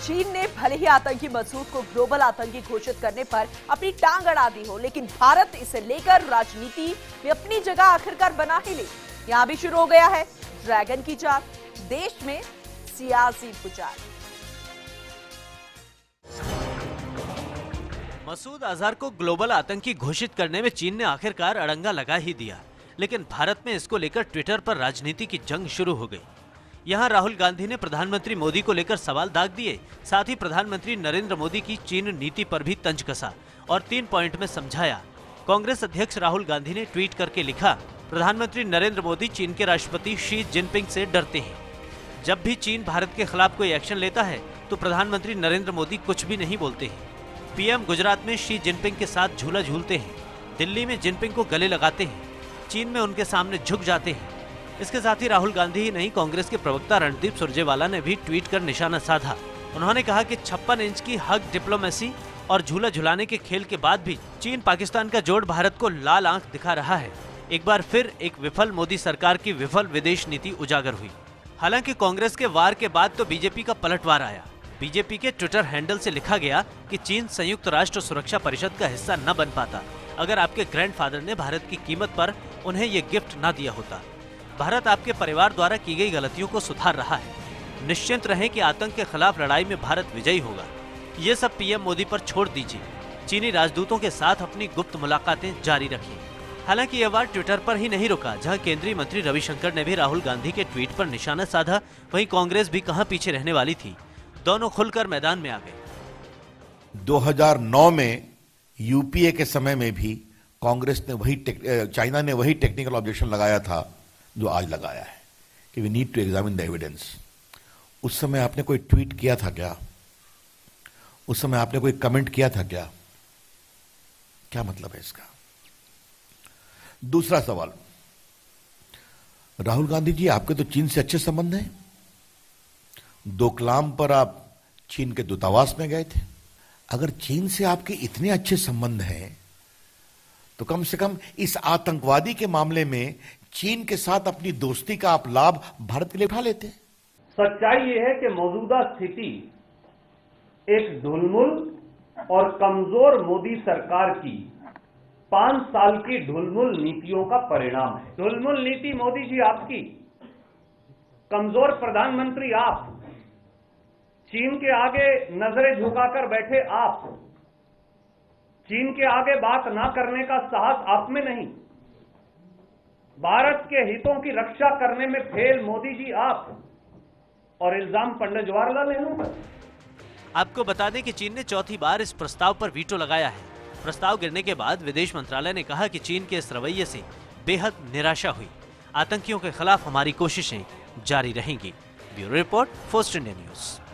चीन ने भले ही आतंकी मसूद को ग्लोबल आतंकी घोषित करने पर अपनी टांग अड़ा दी हो, लेकिन भारत इसे लेकर राजनीति में अपनी जगह आखिरकार बना ही ली। यहां भी शुरू हो गया है ड्रैगन की चाल, देश में सियासी भूचाल। मसूद अजहर को ग्लोबल आतंकी घोषित करने में चीन ने आखिरकार अड़ंगा लगा ही दिया, लेकिन भारत में इसको लेकर ट्विटर पर राजनीति की जंग शुरू हो गई। यहां राहुल गांधी ने प्रधानमंत्री मोदी को लेकर सवाल दाग दिए, साथ ही प्रधानमंत्री नरेंद्र मोदी की चीन नीति पर भी तंज कसा और 3 पॉइंट में समझाया। कांग्रेस अध्यक्ष राहुल गांधी ने ट्वीट करके लिखा, प्रधानमंत्री नरेंद्र मोदी चीन के राष्ट्रपति शी जिनपिंग से डरते हैं। जब भी चीन भारत के खिलाफ कोई एक्शन लेता है तो प्रधानमंत्री नरेंद्र मोदी कुछ भी नहीं बोलते हैं। पीएम गुजरात में शी जिनपिंग के साथ झूला झूलते हैं, दिल्ली में जिनपिंग को गले लगाते हैं, चीन में उनके सामने झुक जाते हैं। इसके साथ ही राहुल गांधी ही नहीं, कांग्रेस के प्रवक्ता रणदीप सुरजेवाला ने भी ट्वीट कर निशाना साधा। उन्होंने कहा कि 56 इंच की हग डिप्लोमेसी और झूला झुलाने के खेल के बाद भी चीन पाकिस्तान का जोड़ भारत को लाल आंख दिखा रहा है। एक बार फिर एक विफल मोदी सरकार की विफल विदेश नीति उजागर हुई। हालांकि कांग्रेस के वार के बाद तो बीजेपी का पलटवार आया। बीजेपी के ट्विटर हैंडल से लिखा गया कि चीन संयुक्त राष्ट्र सुरक्षा परिषद का हिस्सा न बन पाता अगर आपके ग्रैंडफादर ने भारत की कीमत पर उन्हें ये गिफ्ट न दिया होता। भारत आपके परिवार द्वारा की गई गलतियों को सुधार रहा है। निश्चिंत रहें कि आतंक के खिलाफ लड़ाई में भारत विजयी होगा। ये सब पीएम मोदी पर छोड़ दीजिए। चीनी राजदूतों के साथ अपनी गुप्त मुलाकातें जारी रखिए। हालांकि यह वार ट्विटर पर ही नहीं रुका। जहां केंद्रीय मंत्री रविशंकर ने भी राहुल गांधी के ट्वीट पर निशाना साधा, वहीं कांग्रेस भी कहां पीछे रहने वाली थी। दोनों खुलकर मैदान में आ गए। 2009 में यूपीए के समय में भी कांग्रेस ने चाइना ने वही टेक्निकल ऑब्जेक्शन लगाया था जो आज लगाया है कि we need to examine the evidence. उस समय आपने कोई ट्वीट किया था क्या? उस समय आपने कोई कमेंट किया था क्या? क्या मतलब है इसका? दूसरा सवाल, राहुल गांधी जी, आपके तो चीन से अच्छे संबंध हैं। डोकलाम पर आप चीन के दूतावास में गए थे। अगर चीन से आपके इतने अच्छे संबंध हैं तो कम से कम इस आतंकवादी के मामले में चीन के साथ अपनी दोस्ती का आप लाभ भारत के लिए उठा लेते हैं। सच्चाई यह है कि मौजूदा स्थिति एक ढुलमुल और कमजोर मोदी सरकार की 5 साल की ढुलमुल नीतियों का परिणाम है। ढुलमुल नीति मोदी जी आपकी, कमजोर प्रधानमंत्री आप, चीन के आगे नजरें झुकाकर बैठे आप, चीन के आगे बात ना करने का साहस आप में नहीं, भारत के हितों की रक्षा करने में फेल मोदी जी आप, और इल्जाम पंडित जवाहरलाल नेहरू पर। आपको बता दें कि चीन ने चौथी बार इस प्रस्ताव पर वीटो लगाया है। प्रस्ताव गिरने के बाद विदेश मंत्रालय ने कहा कि चीन के इस रवैये से बेहद निराशा हुई। आतंकियों के खिलाफ हमारी कोशिशें जारी रहेंगी। Bureau report, first India news.